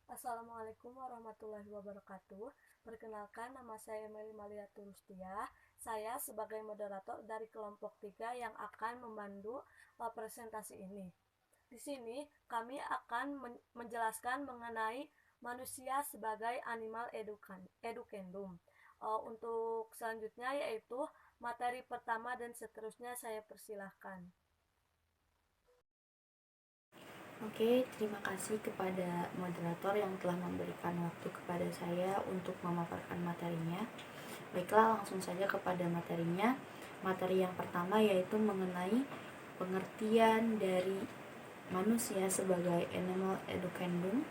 Assalamualaikum warahmatullahi wabarakatuh. Perkenalkan, nama saya Meli Maliatul Rusdiah. Saya sebagai moderator dari kelompok 3 yang akan memandu presentasi ini. Di sini kami akan menjelaskan mengenai manusia sebagai animal educandum. Untuk selanjutnya yaitu materi pertama dan seterusnya saya persilahkan. Oke, terima kasih kepada moderator yang telah memberikan waktu kepada saya untuk memaparkan materinya. Baiklah, langsung saja kepada materinya. Materi yang pertama yaitu mengenai pengertian dari manusia sebagai animal educandum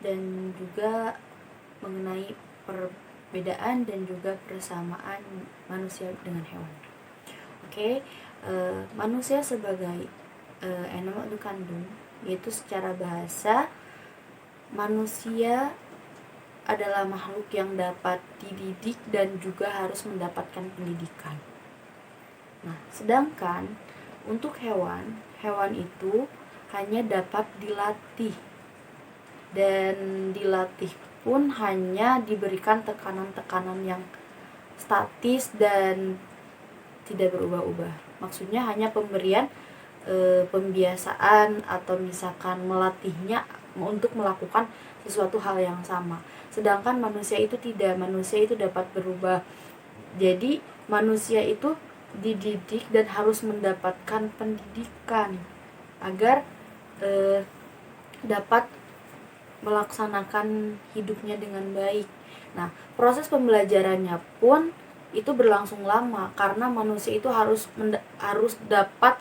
dan juga mengenai perbedaan dan juga persamaan manusia dengan hewan. Oke, manusia sebagai animal educandum, yaitu secara bahasa manusia adalah makhluk yang dapat dididik dan juga harus mendapatkan pendidikan. Nah, sedangkan untuk hewan itu hanya dapat dilatih, dan dilatih pun hanya diberikan tekanan-tekanan yang statis dan tidak berubah-ubah. Maksudnya hanya pemberian pembiasaan atau misalkan melatihnya untuk melakukan sesuatu hal yang sama. Sedangkan manusia itu tidak, manusia itu dapat berubah. Jadi manusia itu dididik dan harus mendapatkan pendidikan agar dapat melaksanakan hidupnya dengan baik. Nah, proses pembelajarannya pun itu berlangsung lama karena manusia itu harus dapat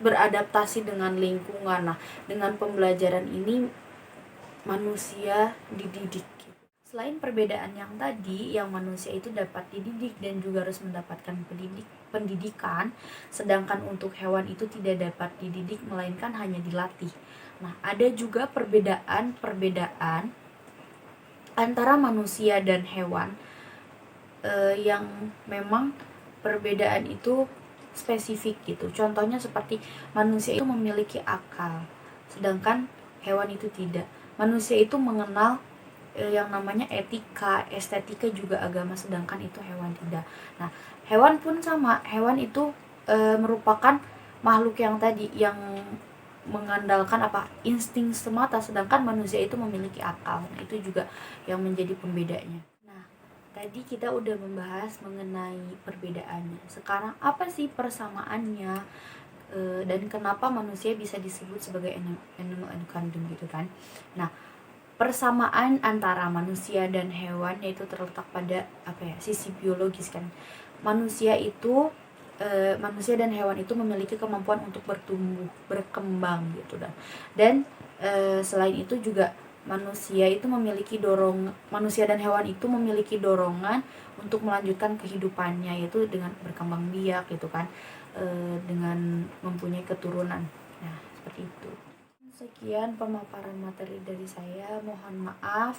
beradaptasi dengan lingkungan. Nah, dengan pembelajaran ini manusia dididik. Selain perbedaan yang tadi, yang manusia itu dapat dididik dan juga harus mendapatkan pendidikan, sedangkan untuk hewan itu tidak dapat dididik melainkan hanya dilatih. Nah, ada juga perbedaan antara manusia dan hewan yang memang perbedaan itu spesifik gitu. Contohnya seperti manusia itu memiliki akal, sedangkan hewan itu tidak. Manusia itu mengenal yang namanya etika, estetika, juga agama, sedangkan itu hewan tidak. Nah, hewan pun sama. Hewan itu merupakan makhluk yang tadi yang mengandalkan insting semata, sedangkan manusia itu memiliki akal. Nah, itu juga yang menjadi pembedanya. Nah, tadi kita udah membahas mengenai perbedaannya. Sekarang apa sih persamaannya dan kenapa manusia bisa disebut sebagai animal educandum gitu kan? Nah, persamaan antara manusia dan hewan yaitu terletak pada sisi biologis kan. Manusia dan hewan itu memiliki kemampuan untuk bertumbuh, berkembang gitu dan selain itu juga manusia dan hewan itu memiliki dorongan untuk melanjutkan kehidupannya, yaitu dengan berkembang biak gitu kan, dengan mempunyai keturunan. Nah, seperti itu. Sekian pemaparan materi dari saya. Mohon maaf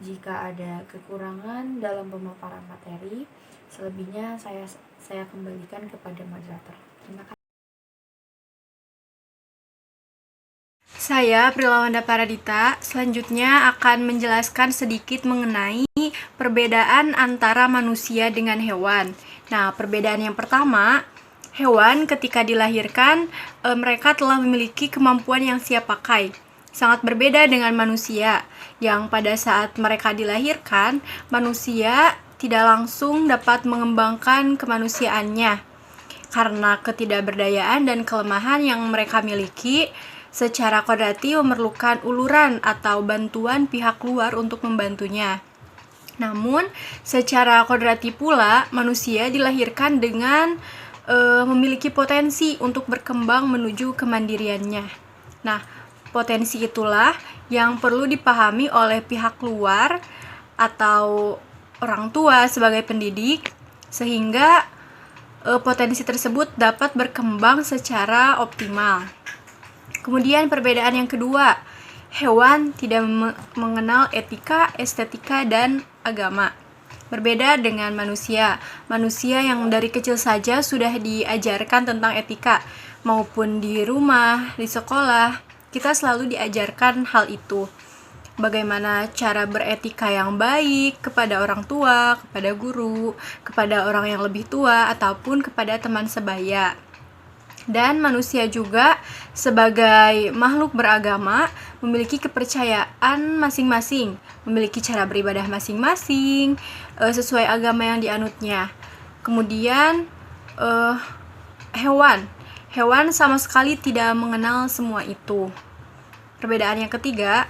jika ada kekurangan dalam pemaparan materi. Selebihnya saya kembalikan kepada moderator. Terima kasih. Saya Prilawanda Paradita, selanjutnya akan menjelaskan sedikit mengenai perbedaan antara manusia dengan hewan. Nah, perbedaan yang pertama, hewan ketika dilahirkan, mereka telah memiliki kemampuan yang siap pakai. Sangat berbeda dengan manusia, yang pada saat mereka dilahirkan, manusia tidak langsung dapat mengembangkan kemanusiaannya. Karena ketidakberdayaan dan kelemahan yang mereka miliki, secara kodrati memerlukan uluran atau bantuan pihak luar untuk membantunya. Namun, secara kodrati pula, manusia dilahirkan dengan memiliki potensi untuk berkembang menuju kemandiriannya. Nah, potensi itulah yang perlu dipahami oleh pihak luar atau orang tua sebagai pendidik, sehingga potensi tersebut dapat berkembang secara optimal. Kemudian perbedaan yang kedua, hewan tidak mengenal etika, estetika, dan agama. Berbeda dengan manusia yang dari kecil saja sudah diajarkan tentang etika. maupun di rumah, di sekolah, kita selalu diajarkan hal itu. Bagaimana cara beretika yang baik kepada orang tua, kepada guru, kepada orang yang lebih tua, ataupun kepada teman sebaya. Dan manusia juga sebagai makhluk beragama memiliki kepercayaan masing-masing, memiliki cara beribadah masing-masing sesuai agama yang dianutnya. Kemudian hewan sama sekali tidak mengenal semua itu. Perbedaan yang ketiga,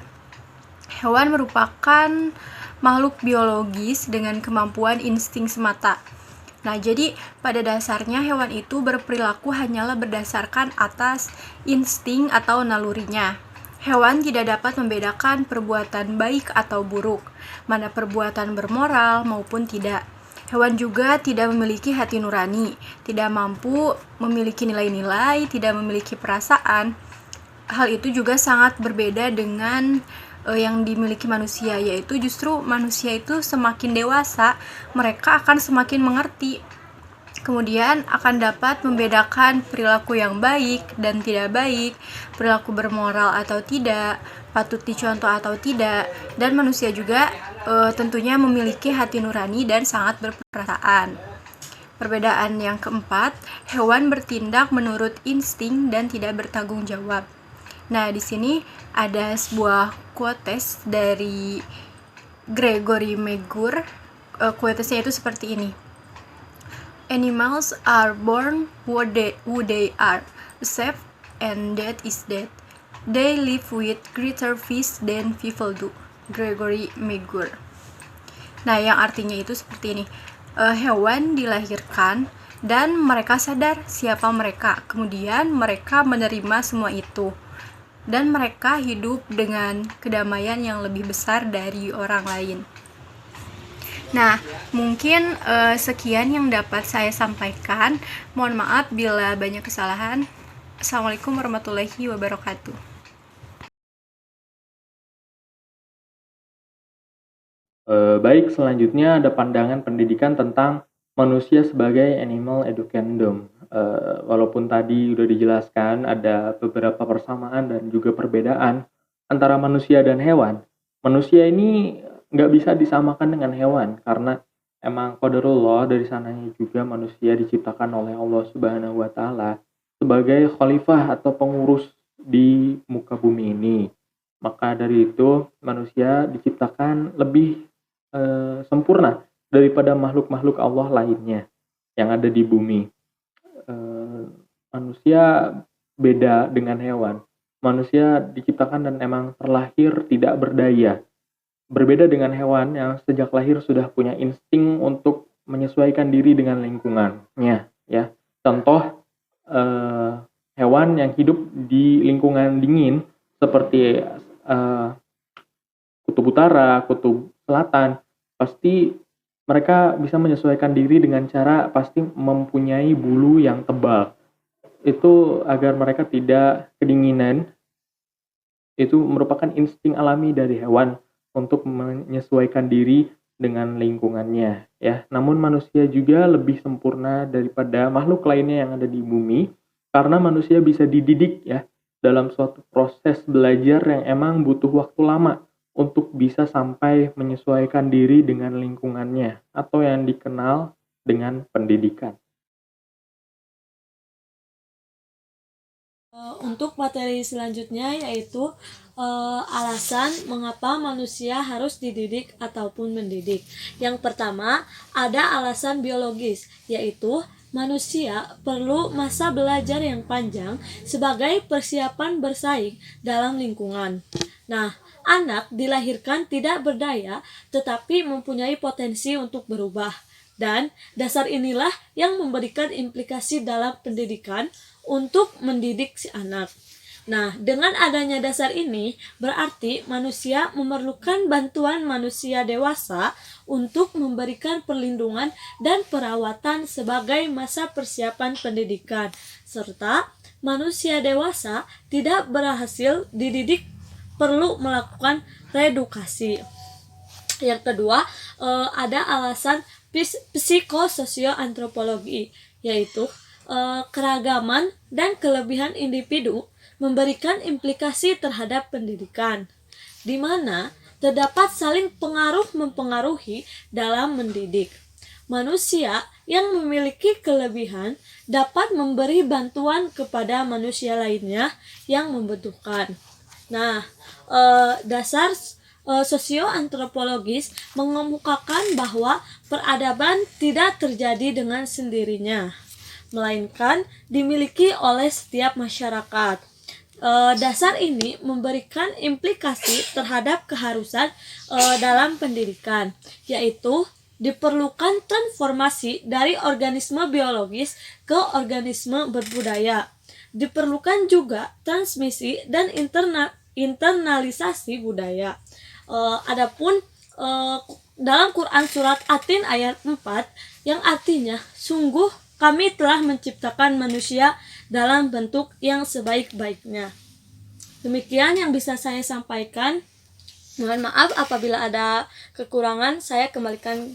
hewan merupakan makhluk biologis dengan kemampuan insting semata. Nah, jadi pada dasarnya hewan itu berperilaku hanyalah berdasarkan atas insting atau nalurinya. Hewan tidak dapat membedakan perbuatan baik atau buruk, mana perbuatan bermoral maupun tidak. Hewan juga tidak memiliki hati nurani, tidak mampu memiliki nilai-nilai, tidak memiliki perasaan. Hal itu juga sangat berbeda dengan yang dimiliki manusia, yaitu justru manusia itu semakin dewasa, mereka akan semakin mengerti, kemudian akan dapat membedakan perilaku yang baik dan tidak baik, perilaku bermoral atau tidak, patut dicontoh atau tidak, dan manusia juga tentunya memiliki hati nurani dan sangat berperasaan. Perbedaan yang keempat, hewan bertindak menurut insting dan tidak bertanggung jawab. Nah, di sini ada sebuah quotes dari Gregory Meggur. Quotesnya itu seperti ini. Animals are born who they are, safe, and that is that. They live with greater peace than people do. Gregory Meggur. Nah, yang artinya itu seperti ini. Hewan dilahirkan dan mereka sadar siapa mereka. Kemudian mereka menerima semua itu. Dan mereka hidup dengan kedamaian yang lebih besar dari orang lain. Nah, mungkin sekian yang dapat saya sampaikan. Mohon maaf bila banyak kesalahan. Assalamualaikum warahmatullahi wabarakatuh. Baik, selanjutnya ada pandangan pendidikan tentang manusia sebagai animal educandum. Walaupun tadi udah dijelaskan ada beberapa persamaan dan juga perbedaan antara manusia dan hewan. Manusia ini nggak bisa disamakan dengan hewan karena emang qadarullah, dari sananya juga manusia diciptakan oleh Allah Subhanahu wa Ta'ala sebagai khalifah atau pengurus di muka bumi ini. Maka dari itu manusia diciptakan lebih sempurna daripada makhluk-makhluk Allah lainnya yang ada di bumi. Manusia beda dengan hewan. Manusia diciptakan dan emang terlahir tidak berdaya. Berbeda dengan hewan yang sejak lahir sudah punya insting untuk menyesuaikan diri dengan lingkungannya. Ya, contoh hewan yang hidup di lingkungan dingin seperti kutub utara, kutub selatan, pasti mereka bisa menyesuaikan diri dengan cara pasti mempunyai bulu yang tebal. Itu agar mereka tidak kedinginan. Itu merupakan insting alami dari hewan untuk menyesuaikan diri dengan lingkungannya, ya. Namun manusia juga lebih sempurna daripada makhluk lainnya yang ada di bumi karena manusia bisa dididik, ya, dalam suatu proses belajar yang emang butuh waktu lama untuk bisa sampai menyesuaikan diri dengan lingkungannya atau yang dikenal dengan pendidikan. Untuk materi selanjutnya yaitu alasan mengapa manusia harus dididik ataupun mendidik. Yang pertama, ada alasan biologis, yaitu manusia perlu masa belajar yang panjang sebagai persiapan bersaing dalam lingkungan. Nah, anak dilahirkan tidak berdaya tetapi mempunyai potensi untuk berubah. Dan dasar inilah yang memberikan implikasi dalam pendidikan untuk mendidik si anak. Nah, dengan adanya dasar ini, berarti manusia memerlukan bantuan manusia dewasa untuk memberikan perlindungan dan perawatan sebagai masa persiapan pendidikan. Serta manusia dewasa tidak berhasil dididik perlu melakukan reedukasi. Yang kedua, ada alasan psikososioantropologi, yaitu keragaman dan kelebihan individu memberikan implikasi terhadap pendidikan, di mana terdapat saling pengaruh-mempengaruhi dalam mendidik. Manusia yang memiliki kelebihan dapat memberi bantuan kepada manusia lainnya yang membutuhkan. Nah, dasar sosioantropologis mengemukakan bahwa peradaban tidak terjadi dengan sendirinya, melainkan dimiliki oleh setiap masyarakat. Dasar ini memberikan implikasi terhadap keharusan dalam pendidikan, yaitu diperlukan transformasi dari organisme biologis ke organisme berbudaya. Diperlukan juga transmisi dan internalisasi budaya. Adapun dalam Quran surat At-Tin ayat 4 yang artinya sungguh kami telah menciptakan manusia dalam bentuk yang sebaik-baiknya. Demikian yang bisa saya sampaikan. Mohon maaf apabila ada kekurangan, saya kembalikan